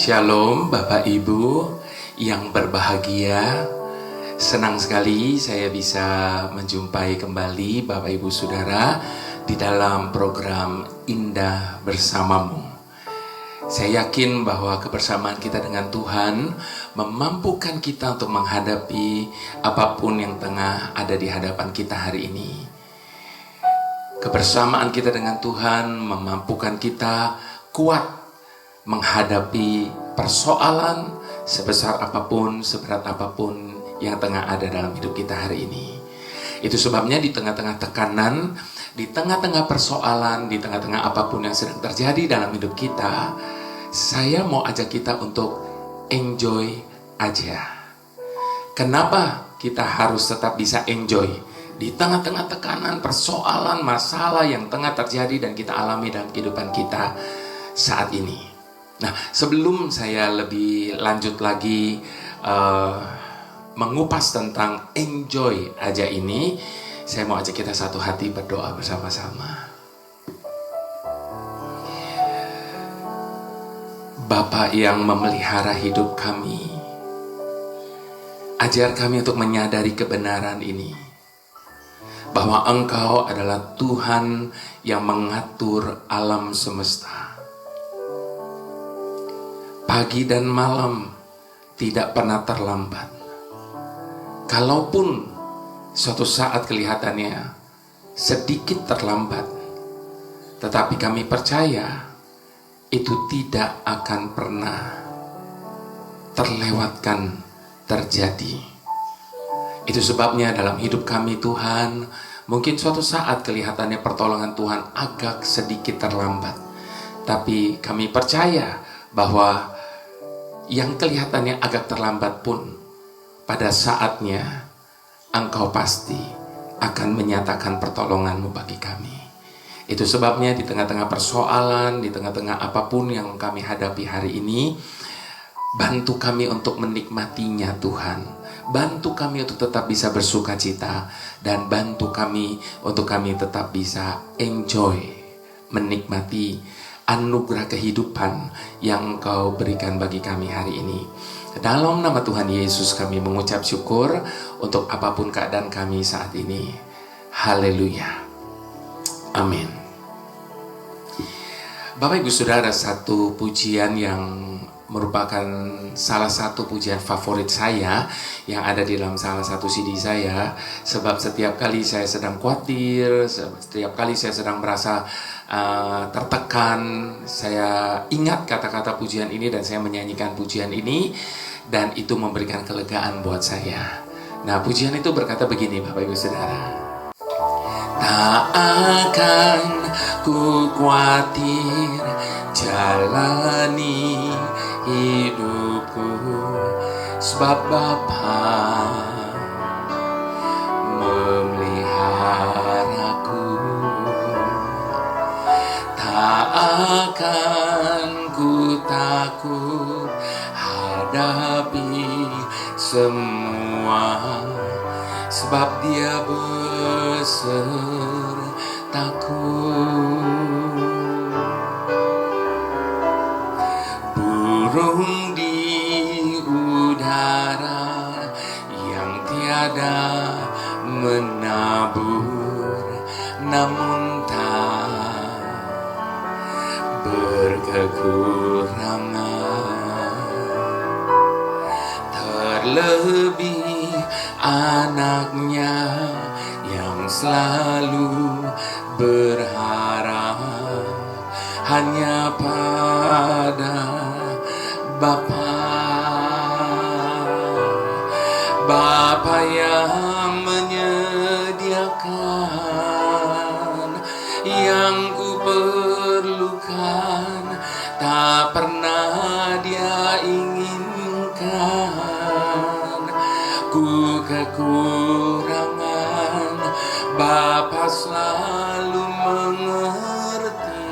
Shalom Bapak Ibu yang berbahagia. Senang sekali saya bisa menjumpai kembali Bapak Ibu Saudara di dalam program Indah Bersamamu. Saya yakin bahwa kebersamaan kita dengan Tuhan memampukan kita untuk menghadapi apapun yang tengah ada di hadapan kita hari ini. Kebersamaan kita dengan Tuhan memampukan kita kuat menghadapi persoalan sebesar apapun, seberat apapun yang tengah ada dalam hidup kita hari ini. Itu sebabnya di tengah-tengah tekanan, di tengah-tengah persoalan, di tengah-tengah apapun yang sedang terjadi dalam hidup kita, saya mau ajak kita untuk enjoy aja. Kenapa kita harus tetap bisa enjoy di tengah-tengah tekanan, persoalan, masalah yang tengah terjadi dan kita alami dalam kehidupan kita saat ini? Nah, sebelum saya lebih lanjut lagi mengupas tentang enjoy aja ini, saya mau ajak kita satu hati berdoa bersama-sama. Bapa yang memelihara hidup kami, ajar kami untuk menyadari kebenaran ini, bahwa Engkau adalah Tuhan yang mengatur alam semesta. Pagi dan malam tidak pernah terlambat. Kalaupun suatu saat kelihatannya sedikit terlambat, tetapi kami percaya itu tidak akan pernah terlewatkan terjadi. Itu sebabnya dalam hidup kami Tuhan, mungkin suatu saat kelihatannya pertolongan Tuhan agak sedikit terlambat, tapi kami percaya bahwa yang kelihatannya agak terlambat pun pada saatnya Engkau pasti akan menyatakan pertolongan-Mu bagi kami. Itu sebabnya di tengah-tengah persoalan, di tengah-tengah apapun yang kami hadapi hari ini, bantu kami untuk menikmatinya Tuhan. Bantu kami untuk tetap bisa bersuka cita, dan bantu kami untuk kami tetap bisa enjoy, menikmati anugerah kehidupan yang Engkau berikan bagi kami hari ini. Dalam nama Tuhan Yesus kami mengucap syukur untuk apapun keadaan kami saat ini. Haleluya. Amin. Bapak Ibu Saudara, satu pujian yang merupakan salah satu pujian favorit saya yang ada di dalam salah satu CD saya, sebab setiap kali saya sedang khawatir, setiap kali saya sedang merasa tertekan, saya ingat kata-kata pujian ini dan saya menyanyikan pujian ini, dan itu memberikan kelegaan buat saya. Nah, pujian itu berkata begini Bapak Ibu Saudara. Tak akan ku khawatir jalani hidupku, sebab Bapa memeliharaku. Tak akan ku takut hadapi semua, sebab Dia besertaku. Burung di udara yang tiada menabur, namun tak berkekurangan. Terlebih anaknya yang selalu berharap hanya pada Bapa. Bapa yang menyediakan yang ku perlukan, tak pernah Dia inginkan ku kekurangan. Bapa selalu mengerti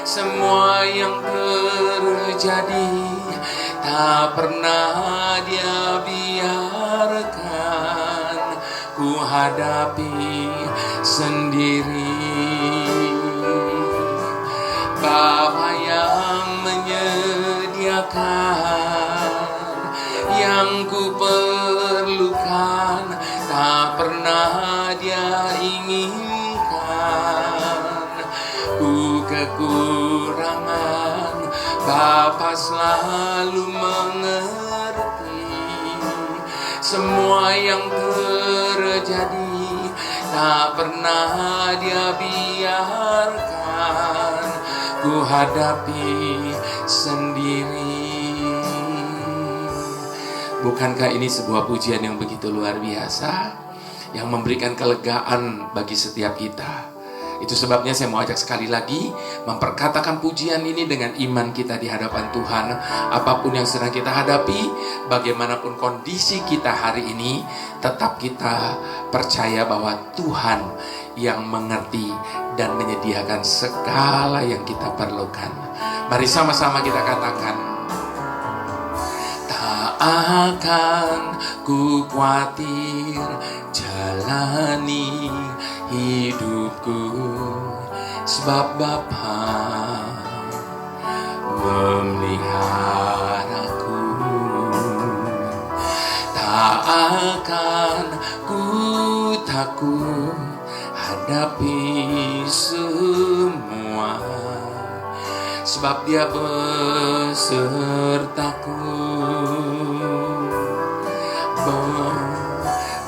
semua yang terjadi, tak pernah Dia biarkan ku hadapi sendiri. Bapa yang menyediakan yang ku perlukan, tak pernah Dia inginkan. Ku kekurangan, Bapa selalu mengerti. Semua yang terjadi tak pernah Dia biarkan. Ku hadapi sendiri. Bukankah ini sebuah pujian yang begitu luar biasa, yang memberikan kelegaan bagi setiap kita? Itu sebabnya saya mau ajak sekali lagi memperkatakan pujian ini dengan iman kita di hadapan Tuhan. Apapun yang sedang kita hadapi, bagaimanapun kondisi kita hari ini, tetap kita percaya bahwa Tuhan yang mengerti dan menyediakan segala yang kita perlukan. Mari sama-sama kita katakan, tak akan ku khawatir jalani hidupku, sebab Bapa memeliharaku. Tak akan ku takut hadapi semua, sebab Dia besertaku.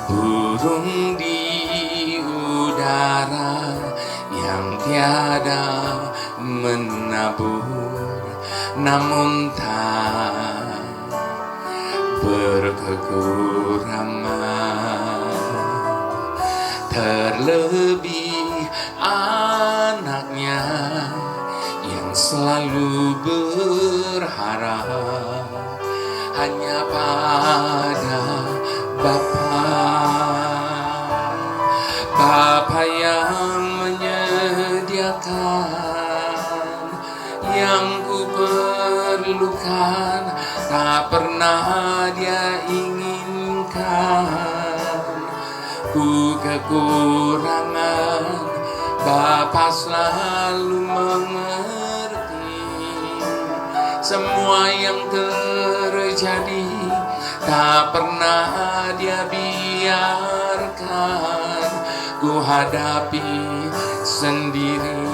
Burung di udara yang tiada menabur, namun tak berkekurangan. Terlebih anaknya yang selalu berharap hanya pada Bapa yang menyediakan yang ku perlukan, tak pernah Dia inginkan. Ku kekurangan, Bapa selalu mengerti. Semua yang terjadi tak pernah Dia biarkan. Ku hadapi sendiri.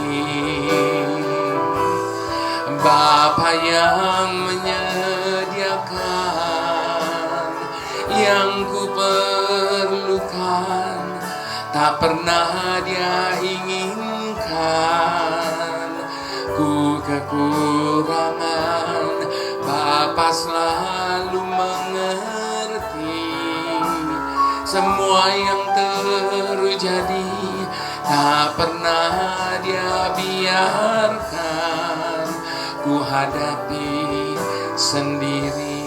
Bapa yang menyediakan yang ku perlukan, tak pernah Dia inginkan. Ku kekurangan, Bapa selalu mengerti. Semua yang terjadi tak pernah Dia biarkan. Ku hadapi sendiri.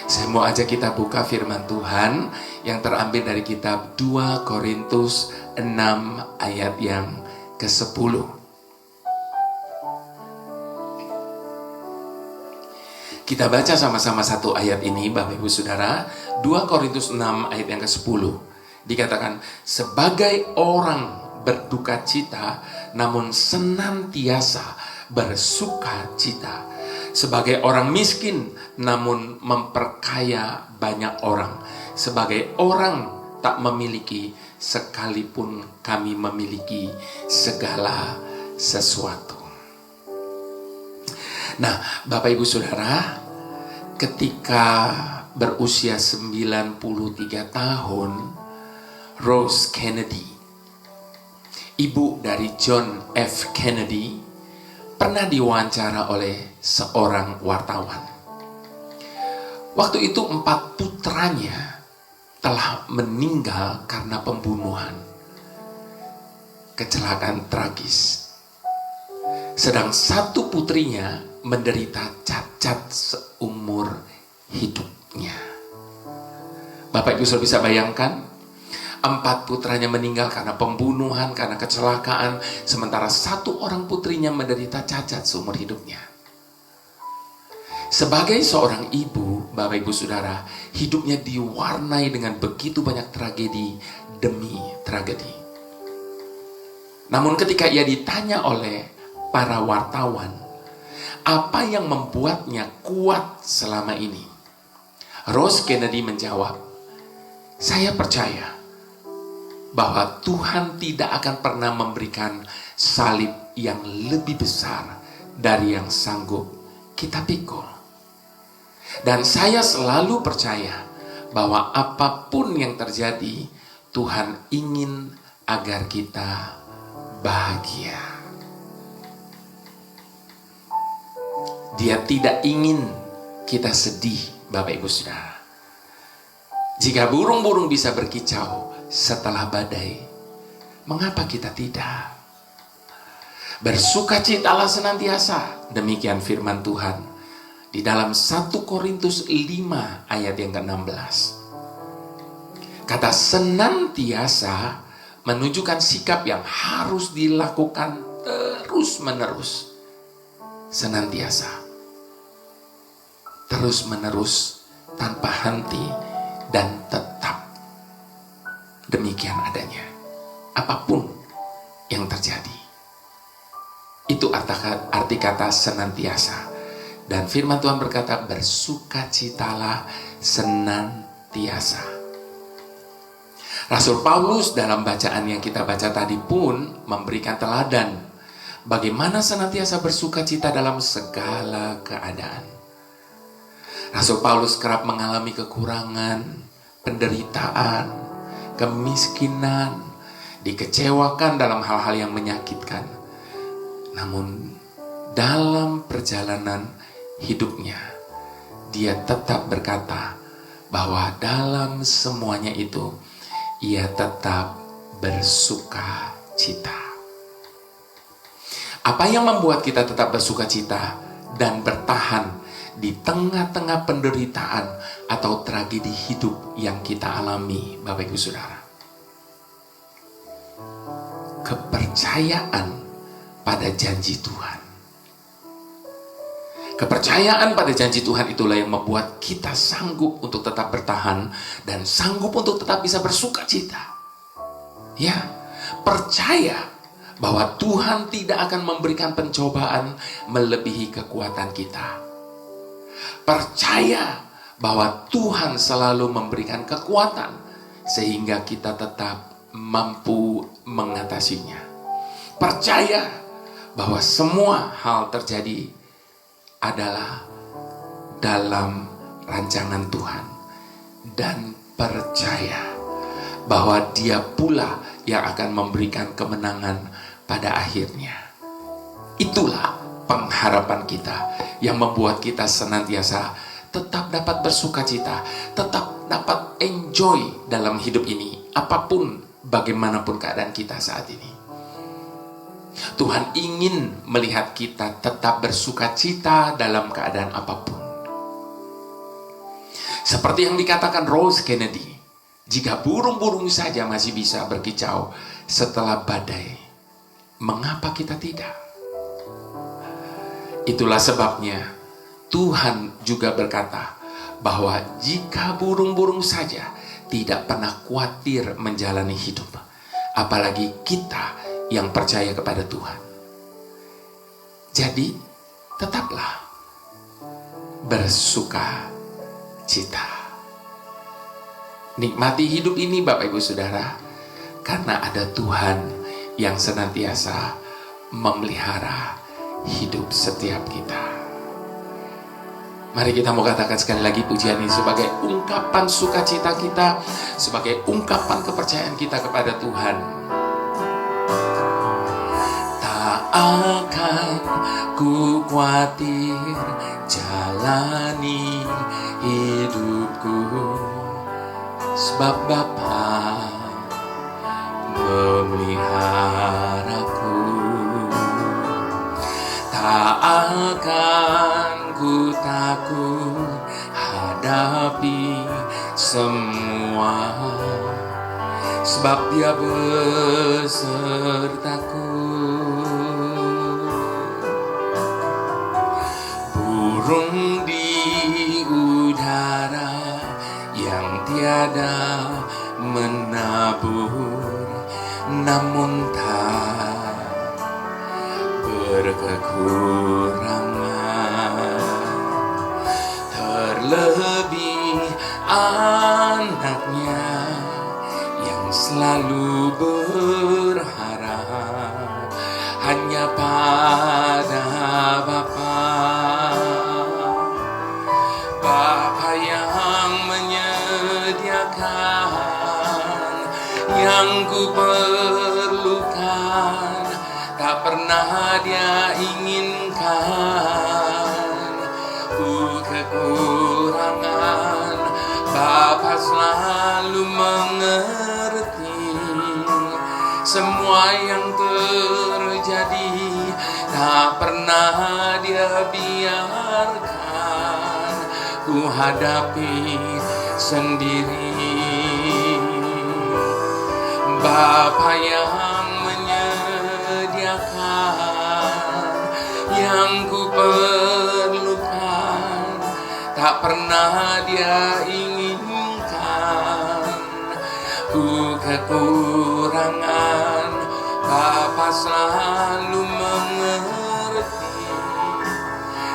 Saya mau ajak kita buka firman Tuhan yang terambil dari kitab 2 Korintus 6 ayat yang ke-10. Kita baca sama-sama satu ayat ini, Bapak Ibu Saudara. 2 Korintus 6 ayat yang ke-10. Dikatakan, sebagai orang berduka cita, namun senantiasa bersuka cita. Sebagai orang miskin, namun memperkaya banyak orang. Sebagai orang tak memiliki, sekalipun kami memiliki segala sesuatu. Nah, Bapak Ibu Saudara, ketika berusia 93 tahun, Rose Kennedy, ibu dari John F. Kennedy, pernah diwawancara oleh seorang wartawan. Waktu itu 4 putranya telah meninggal karena pembunuhan, kecelakaan tragis. Sedang 1 putrinya menderita cacat seumur hidupnya. Bapak Ibu sudah bisa bayangkan, 4 putranya meninggal karena pembunuhan, karena kecelakaan, sementara 1 orang putrinya menderita cacat seumur hidupnya. Sebagai seorang ibu, Bapak Ibu Saudara, hidupnya diwarnai dengan begitu banyak tragedi demi tragedi. Namun ketika ia ditanya oleh para wartawan, apa yang membuatnya kuat selama ini? Rose Kennedy menjawab, saya percaya bahwa Tuhan tidak akan pernah memberikan salib yang lebih besar dari yang sanggup kita pikul. Dan saya selalu percaya bahwa apapun yang terjadi, Tuhan ingin agar kita bahagia. Dia tidak ingin kita sedih, Bapak Ibu Saudara. Jika burung-burung bisa berkicau setelah badai, mengapa kita tidak? Bersukacitalah senantiasa, demikian firman Tuhan di dalam 1 Korintus 5 ayat yang ke-16. Kata senantiasa menunjukkan sikap yang harus dilakukan terus-menerus. Senantiasa, terus-menerus, tanpa henti dan tetap. Demikian adanya, apapun yang terjadi. Itu arti kata senantiasa. Dan firman Tuhan berkata, bersukacitalah senantiasa. Rasul Paulus dalam bacaan yang kita baca tadi pun memberikan teladan bagaimana senantiasa bersukacita dalam segala keadaan. Rasul Paulus kerap mengalami kekurangan, penderitaan, kemiskinan, dikecewakan dalam hal-hal yang menyakitkan. Namun dalam perjalanan hidupnya, dia tetap berkata bahwa dalam semuanya itu ia tetap bersuka cita. Apa yang membuat kita tetap bersuka cita dan bertahan di tengah-tengah penderitaan atau tragedi hidup yang kita alami, Bapak Ibu Saudara? Kepercayaan pada janji Tuhan. Kepercayaan pada janji Tuhan itulah yang membuat kita sanggup untuk tetap bertahan dan sanggup untuk tetap bisa bersuka cita. Ya, percaya bahwa Tuhan tidak akan memberikan pencobaan melebihi kekuatan kita. Percaya bahwa Tuhan selalu memberikan kekuatan sehingga kita tetap mampu mengatasinya. Percaya bahwa semua hal terjadi adalah dalam rancangan Tuhan. Dan percaya bahwa Dia pula yang akan memberikan kemenangan pada akhirnya. Itulah pengharapan kita yang membuat kita senantiasa tetap dapat bersukacita, tetap dapat enjoy dalam hidup ini, apapun bagaimanapun keadaan kita saat ini. Tuhan ingin melihat kita tetap bersukacita dalam keadaan apapun. Seperti yang dikatakan Rose Kennedy, jika burung-burung saja masih bisa berkicau setelah badai, mengapa kita tidak? Itulah sebabnya Tuhan juga berkata bahwa jika burung-burung saja tidak pernah khawatir menjalani hidup, apalagi kita yang percaya kepada Tuhan. Jadi, tetaplah bersuka cita. Nikmati hidup ini, Bapak Ibu Saudara, karena ada Tuhan yang senantiasa memelihara hidup setiap kita. Mari kita mau katakan sekali lagi pujian ini sebagai ungkapan sukacita kita, sebagai ungkapan kepercayaan kita kepada Tuhan. Akan ku khawatir jalani hidupku, sebab Bapa memeliharaku. Tak akan ku takut hadapi semua, sebab Dia besertaku. Burung di udara yang tiada menabur, namun tak kekurangan, terlebih anaknya yang selalu berharap hanya pada Bapa. Bapa yang menyediakan yang ku perlukan, tak pernah Dia inginkan ku kekurangan. Bapa selalu mengerti semua yang terjadi, tak pernah Dia biarkan ku hadapi sendiri. Bapa yang menyediakan yang ku perlukan, tak pernah Dia inginkan ku kekurangan. Bapa selalu mengerti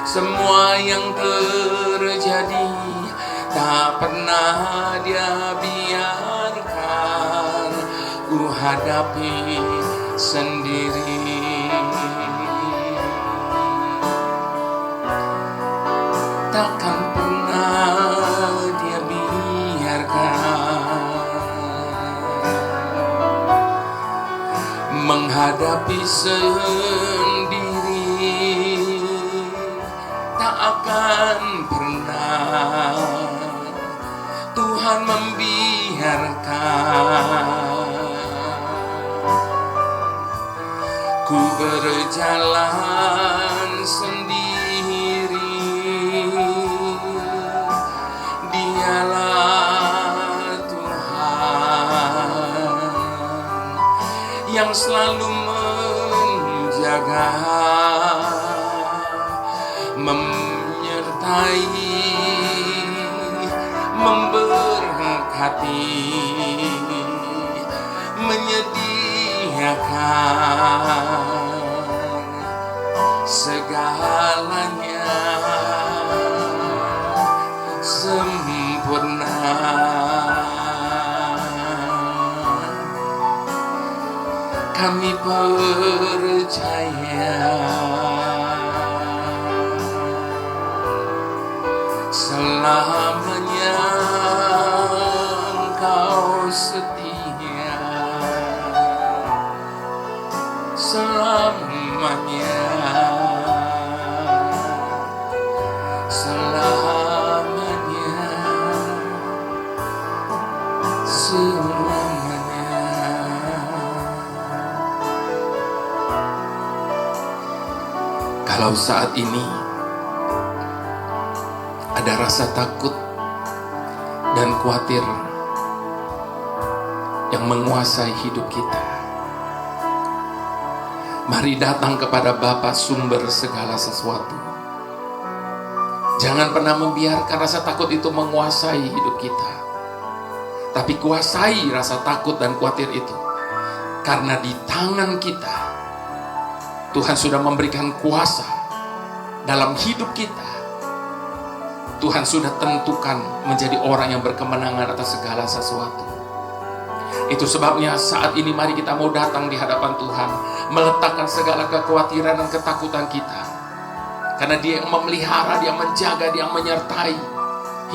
semua yang terjadi, tak pernah Dia biarkan ku hadapi sendiri. Takkan pernah Dia biarkan menghadapi sendiri. Tak akan pernah Tuhan membiarkan ku berjalan sendiri. Dialah Tuhan yang selalu menjaga, menyertai, memberkati, menyediakan segalanya sempurna. Kami percaya selamanya Engkau setia, selamanya, selamanya, selamanya. Kalau saat ini ada rasa takut dan khawatir yang menguasai hidup kita, mari datang kepada Bapa sumber segala sesuatu. Jangan pernah membiarkan rasa takut itu menguasai hidup kita, tapi kuasai rasa takut dan khawatir itu, karena di tangan kita Tuhan sudah memberikan kuasa dalam hidup kita. Tuhan sudah tentukan menjadi orang yang berkemenangan atas segala sesuatu. Itu sebabnya saat ini mari kita mau datang di hadapan Tuhan, meletakkan segala kekhawatiran dan ketakutan kita, karena Dia yang memelihara, Dia yang menjaga, Dia yang menyertai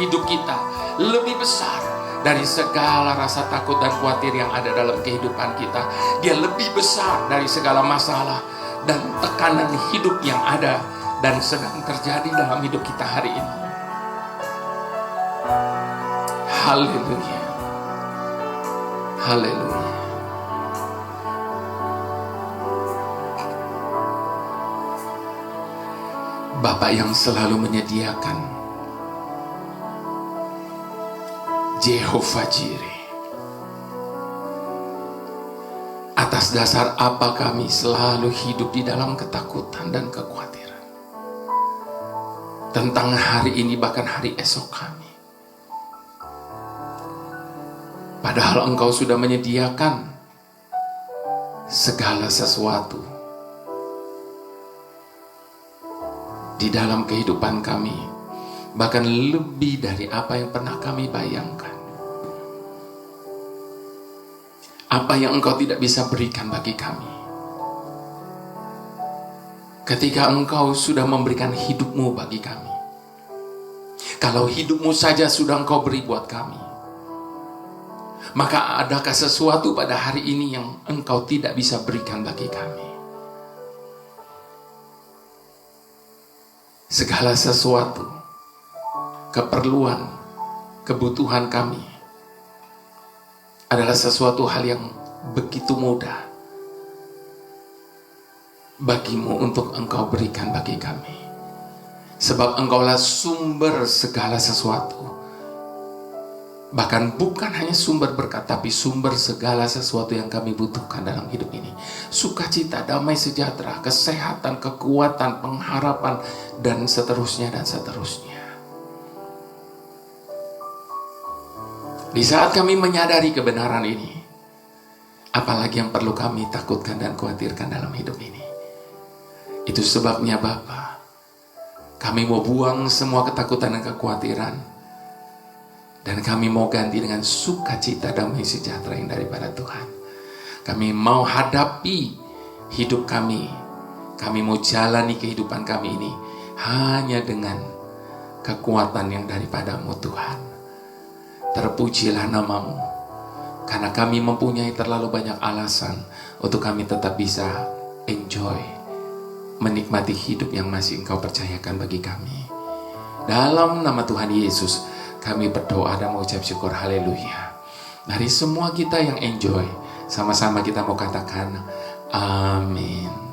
hidup kita lebih besar dari segala rasa takut dan khawatir yang ada dalam kehidupan kita. Dia lebih besar dari segala masalah dan tekanan hidup yang ada dan sedang terjadi dalam hidup kita hari ini. Haleluya, haleluya. Bapa yang selalu menyediakan, Jehovah Jireh. Atas dasar apa kami selalu hidup di dalam ketakutan dan kekhawatiran tentang hari ini, bahkan hari esok kami? Padahal Engkau sudah menyediakan segala sesuatu di dalam kehidupan kami, bahkan lebih dari apa yang pernah kami bayangkan. Apa yang Engkau tidak bisa berikan bagi kami, ketika Engkau sudah memberikan hidup-Mu bagi kami. Kalau hidup-Mu saja sudah Engkau beri buat kami, maka adakah sesuatu pada hari ini yang Engkau tidak bisa berikan bagi kami? Segala sesuatu, keperluan, kebutuhan kami adalah sesuatu hal yang begitu mudah bagi-Mu untuk Engkau berikan bagi kami. Sebab Engkaulah sumber segala sesuatu. Bahkan bukan hanya sumber berkat, tapi sumber segala sesuatu yang kami butuhkan dalam hidup ini. Sukacita, damai sejahtera, kesehatan, kekuatan, pengharapan, dan seterusnya dan seterusnya. Di saat kami menyadari kebenaran ini, apalagi yang perlu kami takutkan dan khawatirkan dalam hidup ini? Itu sebabnya Bapa, kami mau buang semua ketakutan dan kekhawatiran, dan kami mau ganti dengan sukacita, damai sejahtera yang daripada Tuhan. Kami mau hadapi hidup kami, kami mau jalani kehidupan kami ini hanya dengan kekuatan yang daripada-Mu Tuhan. Terpujilah nama-Mu, karena kami mempunyai terlalu banyak alasan untuk kami tetap bisa enjoy, menikmati hidup yang masih Engkau percayakan bagi kami. Dalam nama Tuhan Yesus, kami berdoa dan mengucap syukur, haleluya. Dari semua kita yang enjoy, sama-sama kita mau katakan, amin.